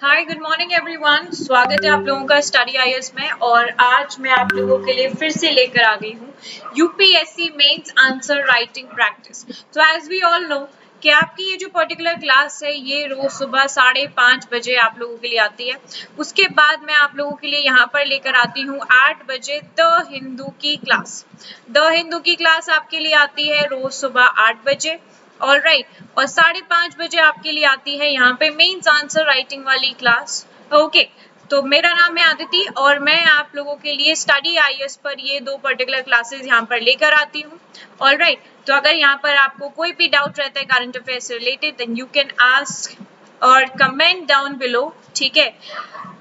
Hi good morning everyone. स्वागत है आप लोगों का स्टडी आईएएस में। और आज मैं आप लोगों के लिए फिर से लेकर आ गई हूँ UPSC mains answer writing practice. तो एज वी ऑल नो कि आपकी ये जो पर्टिकुलर क्लास है ये रोज सुबह 5:30 बजे आप लोगों के लिए आती है। उसके बाद मैं आप लोगों के लिए यहाँ पर लेकर आती हूँ 8 बजे द हिंदू की क्लास। द हिंदू की क्लास आपके लिए आती है रोज सुबह 8 बजे। ऑल राइट, और 5:30 बजे आपके लिए आती है यहाँ पे मेंस आंसर राइटिंग वाली क्लास। ओके, तो मेरा नाम है आदिति और मैं आप लोगों के लिए स्टडी आईएएस पर ये दो पर्टिकुलर क्लासेस यहाँ पर लेकर आती हूँ। ऑल राइट, तो अगर यहाँ पर आपको कोई भी डाउट रहता है करंट अफेयर से related then you can ask और कमेंट डाउन बिलो। ठीक है,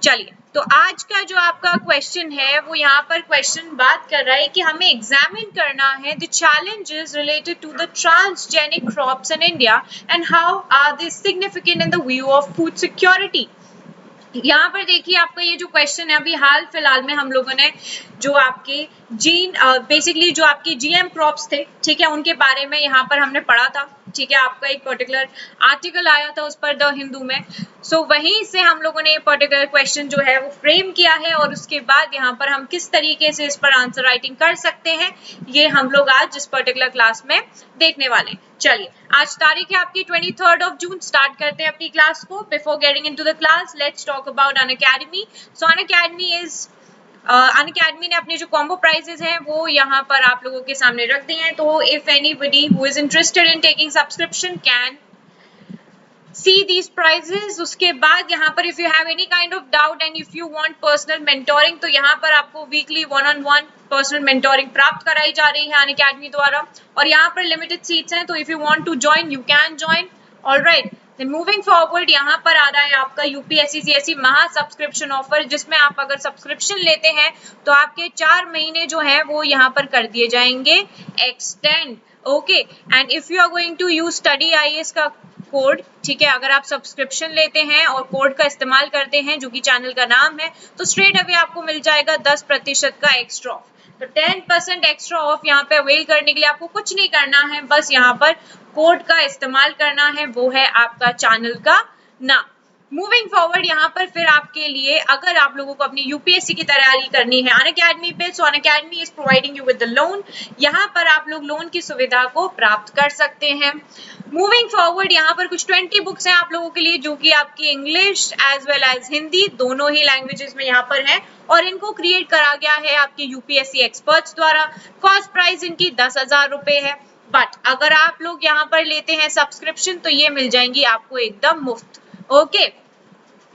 चलिए, तो आज का जो आपका क्वेश्चन है वो यहाँ पर क्वेश्चन बात कर रहा है कि हमें एग्जामिन करना है the challenges related to the transgenic crops in India and how are they significant in the view of food security. यहाँ पर देखिए आपका ये जो क्वेश्चन है अभी हाल फिलहाल में हम लोगों ने जो आपके बेसिकली जो आपकी जीएम क्रॉप्स थे, ठीक है, उनके बारे में यहाँ पर हमने पढ़ा था। ठीक है, आपका एक पर्टिकुलर आर्टिकल आया था उस पर द हिंदू में। सो वहीं से हम लोगों ने ये पर्टिकुलर क्वेश्चन जो है वो फ्रेम किया है और उसके बाद यहाँ पर हम किस तरीके से इस पर आंसर राइटिंग कर सकते हैं ये हम लोग आज इस पर्टिकुलर क्लास में देखने वाले हैं। चलिए, आज तारीख है आपकी 23 जून। स्टार्ट करते हैं अपनी क्लास को। Before getting into the class let's talk about Unacademy. So Unacademy ने अपने जो कॉम्बो प्राइजेस हैं वो यहाँ पर आप लोगों के सामने रख दिए हैं। तो if anybody who is interested in taking subscription can see these prizes। उसके बाद यहाँ पर if you have any kind of doubt and if you want personal mentoring तो यहाँ पर आपको weekly one-on-one personal mentoring प्राप्त कराई जा रही है अनअकैडमी द्वारा और यहाँ पर limited seats हैं। तो if you want to join you can join। all right, then moving forward यहाँ पर आ रहा है आपका यूपीएससी महा सब्सक्रिप्शन ऑफर, जिसमें आप अगर सब्सक्रिप्शन लेते हैं तो आपके 4 महीने जो है वो यहाँ पर कर दिए जाएंगे extend. Okay, and if you are going to use study IAS का कोड, ठीक है, अगर आप सब्सक्रिप्शन लेते हैं और कोड का इस्तेमाल करते हैं जो कि चैनल का नाम है तो स्ट्रेट अवे आपको मिल जाएगा 10% का एक्स्ट्रा ऑफ। तो 10% एक्स्ट्रा ऑफ यहाँ पे अवेल करने के लिए आपको कुछ नहीं करना है, बस यहाँ पर कोड का इस्तेमाल करना है, वो है आपका चैनल का नाम। मूविंग फॉरवर्ड यहाँ पर फिर आपके लिए अगर आप लोगों को अपनी यूपीएससी की तैयारी करनी है अनअकैडमी पे, सो Unacademy is providing you with the loan. यहाँ पर आप लोग लोन की सुविधा को प्राप्त कर सकते हैं। मूविंग फॉरवर्ड यहाँ पर कुछ 20 बुक्स हैं आप लोगों के लिए जो कि आपकी English as well as Hindi दोनों ही लैंग्वेजेस में यहाँ पर है और इनको क्रिएट करा गया है आपके यूपीएससी एक्सपर्ट्स द्वारा। कॉस्ट प्राइस इनकी 10,000 रुपए है, बट अगर आप लोग यहाँ पर लेते हैं सब्सक्रिप्शन तो ये मिल जाएंगी आपको एकदम मुफ्त। ओके,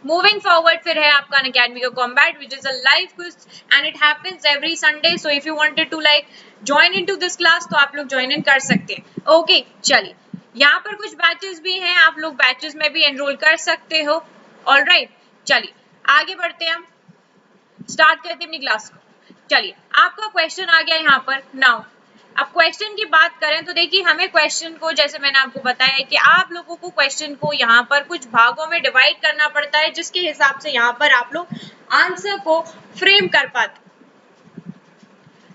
मूविंग फॉरवर्ड फिर है आपका अनअकैडमी का combat which is a live quiz and it happens every Sunday. So if you wanted to like join into this class तो आप लोग ज्वाइन इन कर सकते हैं। ओके, चलिए, यहाँ पर कुछ बैचेस भी हैं, आप लोग बैचेस में भी एनरोल कर सकते हो। ऑल राइट, चलिए आगे बढ़ते हैं, हम स्टार्ट करते हैं अपनी क्लास को। चलिए, आपका क्वेश्चन आ गया यहाँ पर। नाउ अब क्वेश्चन की बात करें तो देखिए हमें क्वेश्चन को, जैसे मैंने आपको बताया है कि आप लोगों को क्वेश्चन को यहाँ पर कुछ भागों में डिवाइड करना पड़ता है जिसके हिसाब से यहाँ पर आप लोग आंसर को फ्रेम कर पाते।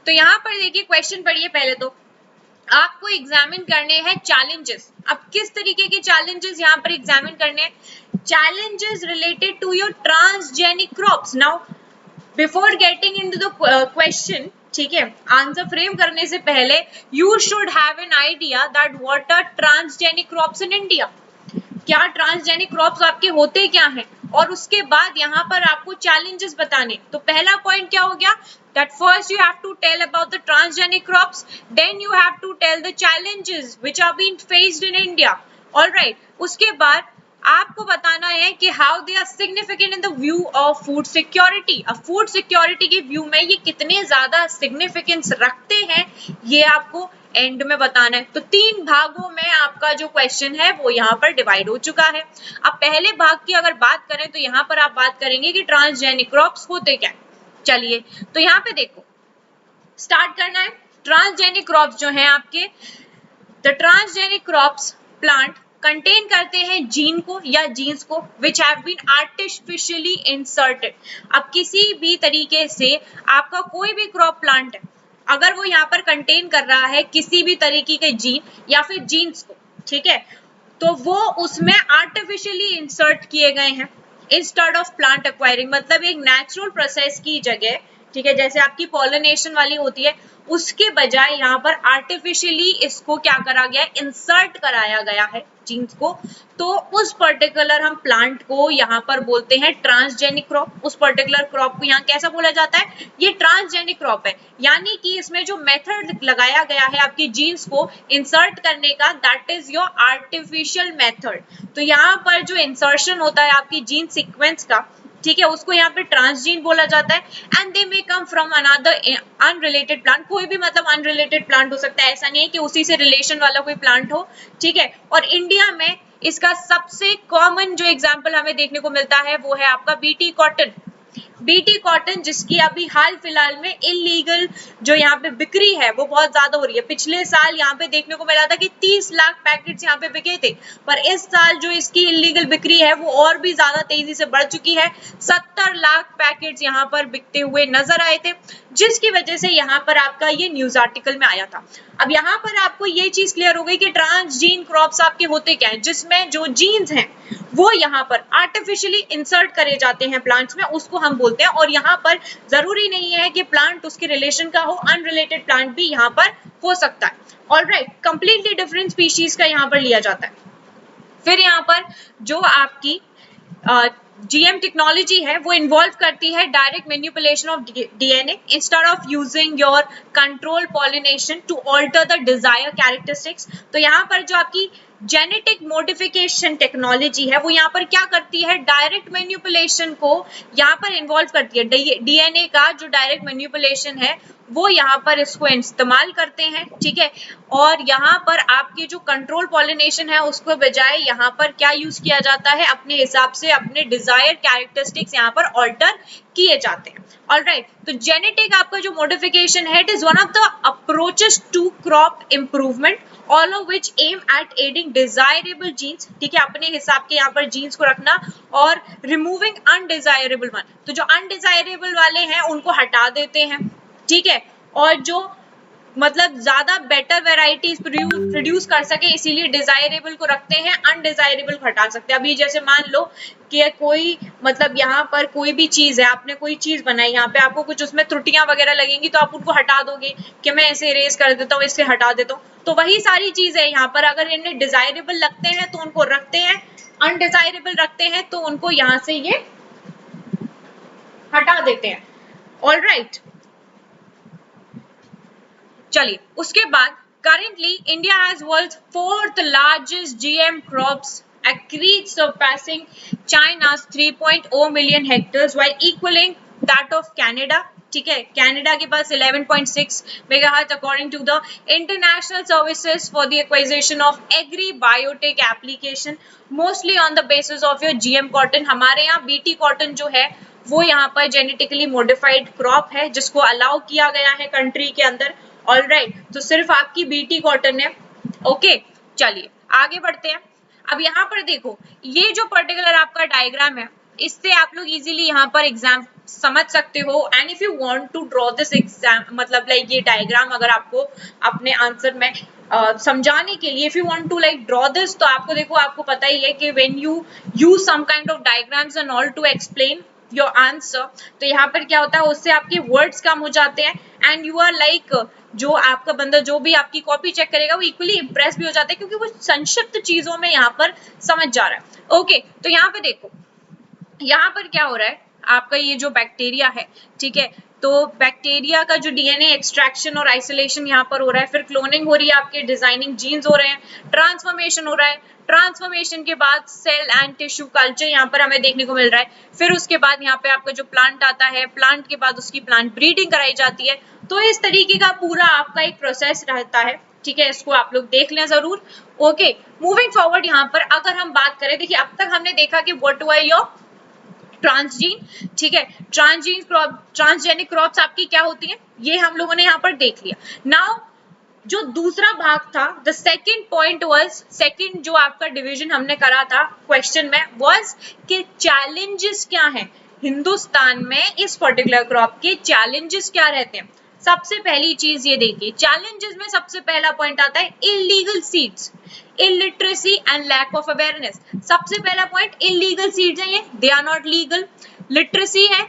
तो यहाँ पर देखिए क्वेश्चन पढ़िए, पहले तो आपको एग्जामिन करने हैं चैलेंजेस। अब किस तरीके के चैलेंजेस यहाँ पर एग्जामिन करने हैं? Challenges related to your transgenic crops. Now before getting into the question, ठीक है, आंसर फ्रेम करने से पहले you should have an idea that what are transgenic crops in India. क्या ट्रांसजेनिक क्रॉप्स आपके होते क्या हैं, और उसके बाद यहाँ पर आपको चैलेंजेस बताने। तो पहला पॉइंट क्या हो गया? that first you have to tell about the transgenic crops, then you have to tell the challenges which are being faced in India। all right, उसके बाद आपको बताना है कि how they are significant in the view of food security। अब food security के view में ये कितने ज्यादा सिग्निफिकेंस रखते हैं ये आपको एंड में बताना है। तो 3 भागों में आपका जो क्वेश्चन है वो यहाँ पर डिवाइड हो चुका है। अब पहले भाग की अगर बात करें तो यहाँ पर आप बात करेंगे कि ट्रांसजेनिक क्रॉप्स होते क्या। चलिए, तो यहाँ पे देखो, स्टार्ट करना है। ट्रांसजेनिक क्रॉप्स जो हैं आपके, the transgenic crops plant contain करते हैं जीन को या जीन्स को which have been artificially inserted. अब किसी भी तरीके से आपका कोई भी क्रॉप प्लांट है, अगर वो यहाँ पर कंटेन कर रहा है किसी भी तरीके के जीन या फिर जीन्स को, ठीक है, तो वो उसमें आर्टिफिशियली इंसर्ट किए गए हैं। इंस्टेड ऑफ प्लांट एक्वायरिंग, मतलब एक नेचुरल प्रोसेस की जगह, ठीक है, जैसे आपकी पॉलिनेशन वाली होती है, उसके बजाय यहाँ पर आर्टिफिशियली इसको क्या करा गया है, इंसर्ट कराया गया है जीन्स को। तो उस पर्टिकुलर हम प्लांट को यहाँ पर बोलते हैं ट्रांसजेनिक क्रॉप। उस पर्टिकुलर क्रॉप को यहाँ कैसा बोला जाता है, ये ट्रांसजेनिक क्रॉप है, यानी कि इसमें जो मेथड लगाया गया है आपकी जीन्स को इंसर्ट करने का, that is your artificial method. तो यहाँ पर जो इंसर्शन होता है आपकी जीन सीक्वेंस का, ठीक है, उसको यहाँ पे ट्रांसजीन बोला जाता है। And they may come from another unrelated plant, कोई भी मतलब अनरिलेटेड प्लांट हो सकता है, ऐसा नहीं है कि उसी से रिलेशन वाला कोई प्लांट हो, ठीक है। और इंडिया में इसका सबसे कॉमन जो एग्जांपल हमें देखने को मिलता है वो है आपका बीटी कॉटन। बीटी कॉटन जिसकी अभी हाल फिलहाल में इलीगल जो यहाँ पे बिक्री है वो बहुत ज्यादा हो रही है। पिछले साल यहाँ पे देखने को मिला था कि 30 लाख पैकेट्स यहाँ पे बिके थे, पर इस साल जो इसकी इलीगल बिक्री है वो और भी ज्यादा तेजी से बढ़ चुकी है। 70 लाख पैकेट्स यहाँ पर बिकते हुए नजर आए थे, जिसकी वजह से यहाँ पर आपका ये न्यूज आर्टिकल में आया था। अब यहाँ पर आपको ये चीज क्लियर हो गई कि ट्रांसजीन क्रॉप्स आपके होते क्या है, जिसमें जो जीन्स हैं वो यहाँ पर आर्टिफिशियली इंसर्ट करे जाते हैं प्लांट्स में, उसको हम बोलते हैं। और यहाँ पर जरूरी नहीं है कि प्लांट उसके रिलेशन का हो, अनरिलेटेड प्लांट भी यहाँ पर हो सकता है। ऑलराइट, कंप्लीटली डिफरेंट स्पीशीज का यहाँ पर लिया जाता है। फिर यहाँ पर जो आपकी GM टेक्नोलॉजी है वो इन्वॉल्व करती है direct manipulation of DNA instead of using your control pollination to alter the desire characteristics. तो यहाँ पर जो आपकी जेनेटिक मॉडिफिकेशन टेक्नोलॉजी है वो यहाँ पर क्या करती है, डायरेक्ट मैनिपुलेशन को यहाँ पर इन्वॉल्व करती है। DNA का जो डायरेक्ट मैनिपुलेशन है वो यहाँ पर इसको इस्तेमाल करते हैं, ठीक है। और यहाँ पर आपकी जो कंट्रोल पॉलिनेशन है उसको बजाय यहाँ पर क्या यूज किया जाता है, अपने हिसाब से अपने डिजायर कैरेक्टरिस्टिक्स यहाँ पर ऑल्टर किए जाते हैं। ऑलराइट, तो जेनेटिक आपका जो मॉडिफिकेशन है, it is one of the approaches to crop improvement, all of which aim at adding desirable genes, ठीक है, अपने हिसाब के यहाँ पर जीन्स को रखना और रिमूविंग अनडिजायरेबल वन। तो जो अनडिजायरेबल वाले हैं उनको हटा देते हैं, ठीक है, और जो मतलब ज्यादा बेटर वेराइटीज प्रोड्यूस कर सके इसीलिए डिजायरेबल को रखते हैं, अनडिजायरेबल को हटा सकते हैं। अभी जैसे मान लो कि कोई मतलब यहाँ पर कोई भी चीज है, आपने कोई चीज बनाई, यहाँ पे आपको कुछ उसमें त्रुटियां वगैरह लगेंगी तो आप उनको हटा दोगे कि मैं इसे इरेज कर देता हूँ, इससे हटा देता हूँ। तो वही सारी चीज है यहाँ पर, अगर इन्हें डिजायरेबल लगते हैं तो उनको रखते हैं, अनडिजायरेबल रखते हैं तो उनको यहाँ से ये हटा देते हैं। ऑलराइट, चलिए उसके बाद currently India has world's 4th largest GM crops acreage surpassing China's 3.0 million hectares while equaling that of Canada, ठीक है। कनाडा के पास 11.6 megahertz according to the international services for the acquisition of agri biotech application mostly on the basis of your GM cotton. हमारे यहाँ BT cotton जो है वो यहाँ पर जेनेटिकली मॉडिफाइड क्रॉप है जिसको अलाउ किया गया है कंट्री के अंदर। ऑलराइट, तो सिर्फ आपकी बीटी कॉटन है। ओके, चलिए आगे बढ़ते हैं। अब यहाँ पर देखो, ये जो पर्टिकुलर आपका डायग्राम है इससे आप लोग इजीली यहाँ पर एग्जाम समझ सकते हो। And if you want to draw this exam, मतलब लाइक ये डायग्राम अगर आपको अपने आंसर में समझाने के लिए, if you want to like draw this, तो आपको देखो, आपको पता ही है कि when you use some kind of diagrams and all to explain your answer, तो यहाँ पर क्या होता है, उससे आपके वर्ड्स कम हो जाते हैं एंड यू आर लाइक, जो आपका बंदा जो भी आपकी कॉपी चेक करेगा वो इक्वली इंप्रेस भी हो जाता है क्योंकि वो संक्षिप्त चीजों में यहाँ पर समझ जा रहा है। ओके, तो यहाँ पे देखो, यहाँ पर क्या हो रहा है, आपका ये जो बैक्टीरिया है, ठीक है, तो बैक्टीरिया का जो DNA एक्सट्रैक्शन और आइसोलेशन यहाँ पर हो रहा है, फिर क्लोनिंग हो रही है, आपके डिजाइनिंग जीन्स हो रहे हैं, ट्रांसफॉर्मेशन हो रहा है, ट्रांसफॉर्मेशन के बाद सेल एंड टिश्यू कल्चर यहाँ पर हमें देखने को मिल रहा है। फिर उसके बाद यहाँ पे आपका जो प्लांट आता है, प्लांट के बाद उसकी प्लांट ब्रीडिंग कराई जाती है। तो इस तरीके का पूरा आपका एक प्रोसेस रहता है, ठीक है, इसको आप लोग देख लें जरूर। ओके, मूविंग फॉरवर्ड, यहाँ पर अगर हम बात करें, देखिए अब तक हमने देखा कि व्हाट वर योर ट्रांसजीन, ठीक है, ट्रांसजेनिक क्रॉप्स आपकी क्या होती हैं, ये हम लोगों ने यहाँ पर देख लिया। नाउ जो दूसरा भाग था, the second point was, second जो आपका डिवीजन हमने करा था क्वेश्चन में वाज कि चैलेंजेस क्या हैं हिंदुस्तान में इस पर्टिकुलर क्रॉप के, चैलेंजेस क्या रहते हैं। सबसे पहली चीज ये देखिए, चैलेंजेस में सबसे पहला पॉइंट आता है illegal seeds, illiteracy and lack of awareness. सबसे पहला पॉइंट इलीगल सीड्स है, ये they are not legal. Literacy है,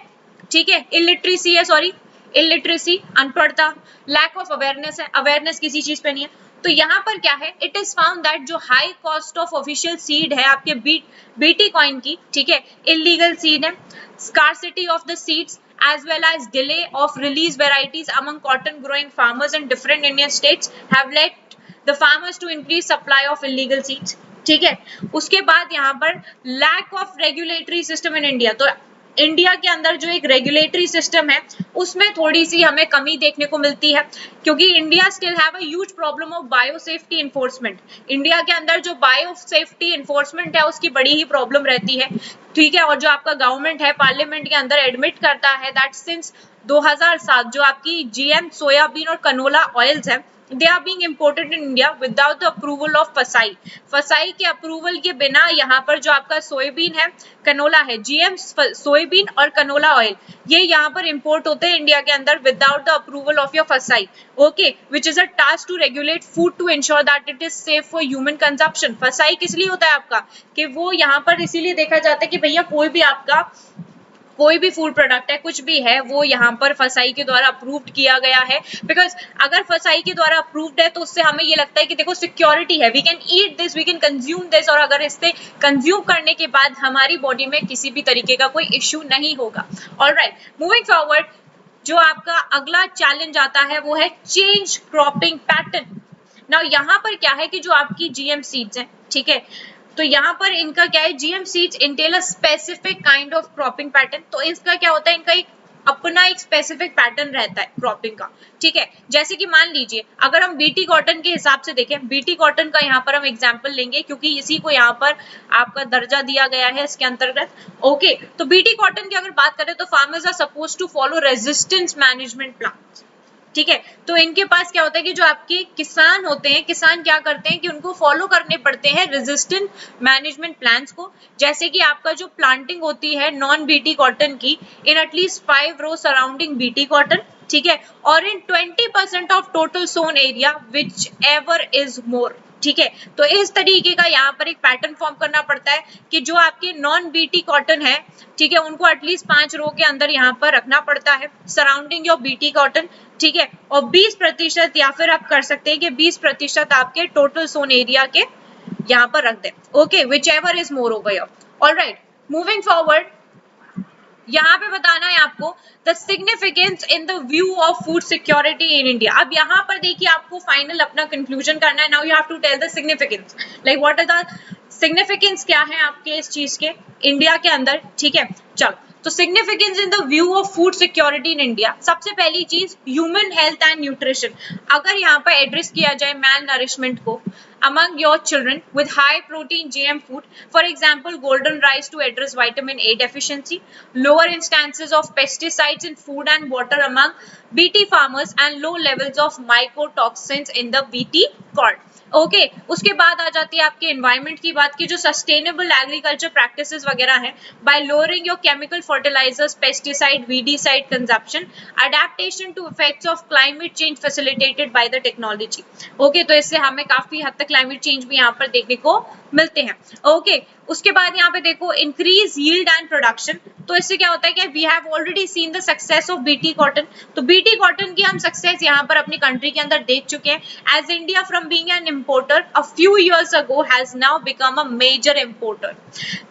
ठीक है, इलिटरेसी है, सॉरी इलिटरेसी अनपढ़ता, लैक ऑफ अवेयरनेस है, अवेयरनेस किसी चीज पे नहीं है। तो यहाँ पर क्या है, इट इज फाउंड दैट जो high cost of official seed है आपके बीटी कॉइन की, ठीक है, इलीगल सीड है। Scarcity of the seeds as well as delay of release varieties among cotton growing farmers in different Indian states have led the farmers to increase supply of illegal seeds, ठीक है। उसके बाद यहाँ पर lack of regulatory system in India, तो India के अंदर जो एक रेगुलेटरी सिस्टम है उसमें थोड़ी सी हमें कमी देखने को मिलती है, क्योंकि India still have a huge problem of bio safety enforcement. India के अंदर जो बायो सेफ्टी इन्फोर्समेंट है उसकी बड़ी ही प्रॉब्लम रहती है, ठीक है। और जो आपका गवर्नमेंट है पार्लियामेंट के अंदर एडमिट करता है दैट सिंस 2007 जो आपकी जीएम सोयाबीन और कनोला ऑयल्स है they are being imported in India without the approval of FSSAI। FSSAI के अप्रूवल के बिना यहाँ पर जो आपका सोयाबीन है, कनोला है, जीएम सोयाबीन और कनोला ऑयल, ये यहाँ पर इंपोर्ट होते हैं इंडिया के अंदर without the approval of your FSSAI, okay, which is a task to regulate food to ensure that it is safe for human consumption. FSSAI किस लिए होता है आपका, कि वो यहाँ पर इसीलिए देखा जाता है कि भैया कोई भी आपका कोई भी फूड प्रोडक्ट है, कुछ भी है, वो यहाँ पर FSSAI के द्वारा अप्रूव्ड किया गया है। बिकॉज अगर FSSAI के द्वारा अप्रूव्ड है तो उससे हमें ये लगता है कि देखो सिक्योरिटी है, we can eat this, we can consume this, और अगर इससे कंज्यूम करने के बाद हमारी बॉडी में किसी भी तरीके का कोई इश्यू नहीं होगा। ऑलराइट, मूविंग फॉरवर्ड, जो आपका अगला चैलेंज आता है वो है चेंज क्रॉपिंग पैटर्न। नाउ यहाँ पर क्या है कि जो आपकी जीएम सीड्स हैं, ठीक है, तो यहाँ पर इनका क्या है, GM seeds Intel a specific kind of cropping pattern. तो इसका क्या होता है, इनका एक अपना एक स्पेसिफिक पैटर्न रहता है क्रॉपिंग का, ठीक है। जैसे कि मान लीजिए अगर हम बीटी कॉटन के हिसाब से देखें, बीटी कॉटन का यहाँ पर हम एग्जांपल लेंगे क्योंकि इसी को यहाँ पर आपका दर्जा दिया गया है इसके अंतर्गत, ओके। तो बीटी कॉटन की अगर बात करें तो farmers are suppose to follow resistance management plan, ठीक है। तो इनके पास क्या होता है कि जो आपके किसान होते हैं, किसान क्या करते हैं कि उनको फॉलो करने पड़ते हैं रेजिस्टेंट मैनेजमेंट प्लान्स को। जैसे कि आपका जो प्लांटिंग होती है नॉन बीटी कॉटन की in at least 5 row surrounding BT cotton, ठीक है, और in 20% of total sown area whichever is more, ठीक है। तो इस तरीके का यहाँ पर एक पैटर्न फॉर्म करना पड़ता है कि जो आपके नॉन बीटी कॉटन है, ठीक है, उनको एटलीस्ट 5 रो के अंदर यहाँ पर रखना पड़ता है सराउंडिंग योर बीटी कॉटन, ठीक है। और 20% या फिर आप कर सकते हैं कि 20% आपके टोटल सोन एरिया के यहाँ पर रख दें, okay, which ever is more over your. Alright, moving forward, यहाँ पे बताना है आपको the significance in the view of food security in India. अब यहाँ पर देखिए आपको फाइनल अपना कंक्लूजन करना है। Now you have to tell the significance, like what is the significance, क्या है आपके इस चीज के इंडिया के अंदर, ठीक है। चलो, तो significance in the view of food security in India, सबसे पहली चीज ह्यूमन हेल्थ एंड न्यूट्रिशन। अगर यहाँ पर एड्रेस किया जाए मैल नरिशमेंट को among your children with high protein GM food, for example golden rice to address vitamin A deficiency, lower instances of pesticides in food and water among BT farmers and low levels of mycotoxins in the BT corn, okay. उसके बाद आ जाती है आपके environment की बात की, जो sustainable agriculture practices वगैरह हैं, by lowering your chemical fertilisers, pesticide, weedicide consumption, adaptation to effects of climate change facilitated by the technology, okay. तो इससे हमें काफी हद तक क्लाइमेट चेंज भी यहाँ पर देखने को मिलते हैं, ओके। उसके बाद यहाँ पे देखो इंक्रीज यील्ड एंड प्रोडक्शन, तो इससे क्या होता है कि we have already seen the success of BT cotton. तो बीटी कॉटन की हम सक्सेस यहाँ पर अपनी कंट्री के अंदर देख चुके हैं, as India from being an importer a few years ago has now become a major importer.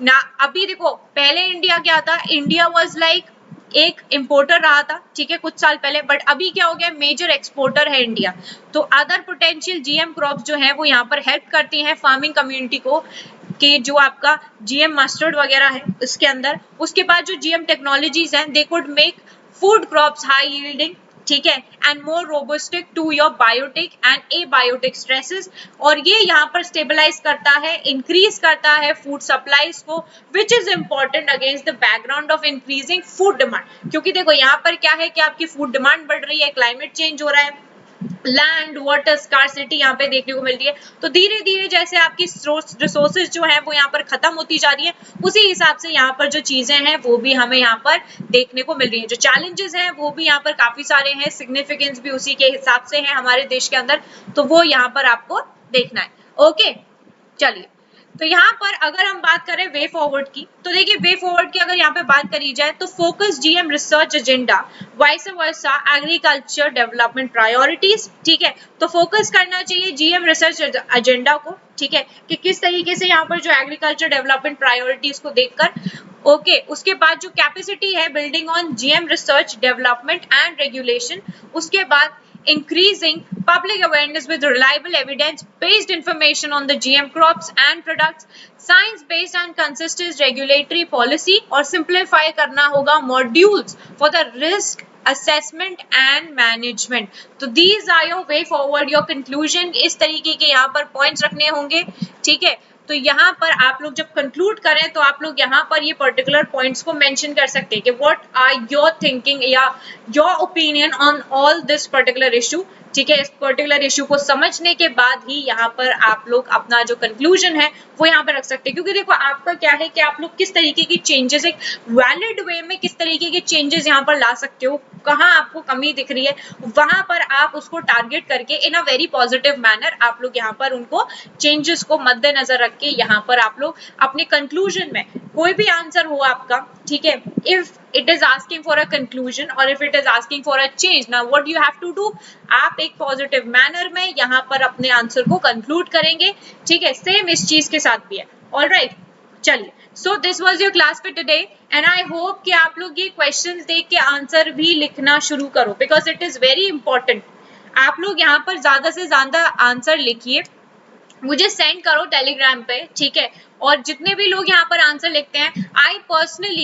ना अभी देखो, पहले इंडिया क्या था, इंडिया वाज लाइक एक इंपोर्टर रहा था, ठीक है, कुछ साल पहले, बट अभी क्या हो गया, मेजर एक्सपोर्टर है इंडिया। तो अदर पोटेंशियल जीएम क्रॉप्स जो है वो यहाँ पर हेल्प करती हैं फार्मिंग कम्युनिटी को, कि जो आपका जीएम मस्टर्ड वगैरह है उसके अंदर। उसके बाद जो जीएम टेक्नोलॉजीज हैं they could make food crops high yielding, ठीक है, and more robust to your biotic and abiotic stresses, और ये यहाँ पर स्टेबलाइज करता है, इंक्रीज करता है फूड सप्लाईज को, which is important against the background of increasing food demand. क्योंकि देखो यहाँ पर क्या है कि आपकी फूड डिमांड बढ़ रही है, क्लाइमेट चेंज हो रहा है, लैंड वाटर स्कार्सिटी यहाँ पे देखने को मिल रही है। तो धीरे धीरे जैसे आपकी रिसोर्सेज जो है वो यहाँ पर खत्म होती जा रही है, उसी हिसाब से यहाँ पर जो चीजें हैं वो भी हमें यहाँ पर देखने को मिल रही है। जो चैलेंजेस हैं वो भी यहाँ पर काफी सारे हैं, सिग्निफिकेंस भी उसी के हिसाब से है हमारे देश के अंदर, तो वो यहाँ पर आपको देखना है। ओके चलिए, तो यहाँ पर अगर हम बात करें वे फॉरवर्ड की, तो देखिए वे फॉरवर्ड की अगर यहाँ पे बात करी जाए तो focus GM research agenda, vice versa agriculture development priorities, ठीक है। तो फोकस करना चाहिए जीएम रिसर्च एजेंडा को, ठीक है, कि किस तरीके से यहाँ पर जो एग्रीकल्चर डेवलपमेंट प्रायोरिटीज को देखकर। ओके उसके बाद जो कैपेसिटी है building on GM research development and regulation, उसके बाद increasing public awareness with reliable evidence-based information on the GM crops and products, science-based and consistent regulatory policy, और simplify करना होगा modules for the risk assessment and management। तो these are your way forward, your conclusion, इस तरीके के यहाँ पर points रखने होंगे, ठीक है। तो यहाँ पर आप लोग जब कंक्लूड करें तो आप लोग यहाँ पर ये पर्टिकुलर पॉइंट्स को मेंशन कर सकते हैं कि व्हाट आर योर थिंकिंग या your opinion on all this particular issue, ठीक है। इस पर्टिकुलर इशू को समझने के बाद ही यहाँ पर आप लोग अपना जो कंक्लूजन है वो यहाँ पर रख सकते हैं, क्योंकि देखो आपका क्या है कि आप लोग किस तरीके की चेंजेस, एक वैलिड वे में किस तरीके के चेंजेस यहाँ पर ला सकते हो, कहाँ आपको कमी दिख रही है वहां पर आप उसको टारगेट करके इन अ वेरी पॉजिटिव मैनर आप लोग यहाँ पर उनको चेंजेस को मद्देनजर रख के यहाँ पर आप लोग अपने कंक्लूजन में कोई भी आंसर हो आपका, ठीक है, if it is asking for a conclusion or if it is asking for a change, now what you have to do, आप एक पॉजिटिव मैनर में यहाँ पर अपने आंसर को कंक्लूड करेंगे, ठीक है। सेम इस चीज के साथ भी है। ऑलराइट चलिए, so this was your class for today and I hope कि आप लोग ये क्वेश्चंस देख के आंसर भी लिखना शुरू करो, because it is very important. आप लोग यहाँ पर ज्यादा से ज्यादा आंसर लिखिए, मुझे सेंड करो टेलीग्राम पे, ठीक है। और जितने भी लोग यहाँ पर आंसर लिखते हैं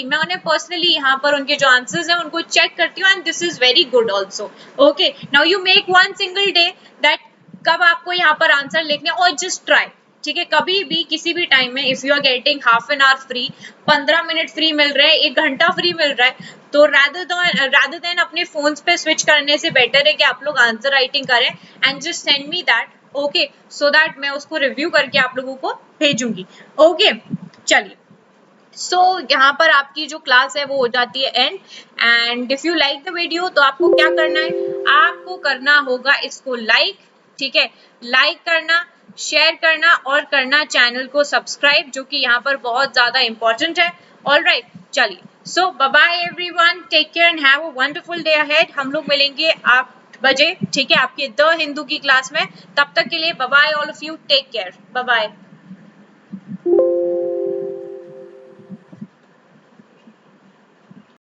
मैं उन्हें पर्सनली यहाँ पर उनके जो आंसर्स हैं उनको चेक करती हूँ, and this is very good also. Okay now you make one single day that कब आपको यहाँ पर आंसर लिखने, और जस्ट ट्राई, ठीक है। कभी भी किसी भी टाइम में if you are getting half an hour free, 15 minute free मिल रहे हैं, 1 घंटा फ्री मिल रहा है, तो rather than अपने फोन्स पे स्विच करने से बेटर है कि आप लोग आंसर राइटिंग करें and just send me that, okay, so that मैं उसको रिव्यू करके आप लोगों को भेजूंगी। ओके चलिए, सो यहाँ पर आपकी जो क्लास है वो हो जाती है and, and if you like the video तो आपको क्या करना है, आपको करना होगा इसको लाइक, ठीक है, लाइक करना, शेयर करना और करना चैनल को सब्सक्राइब, जो कि यहाँ पर बहुत ज्यादा इंपॉर्टेंट है। ऑलराइट चलिए, so bye bye everyone, take care and have a wonderful day ahead. हम लोग मिलेंगे 8 बजे, ठीक है, आपके द हिंदू की क्लास में। तब तक के लिए bye bye all of you, take care, bye bye.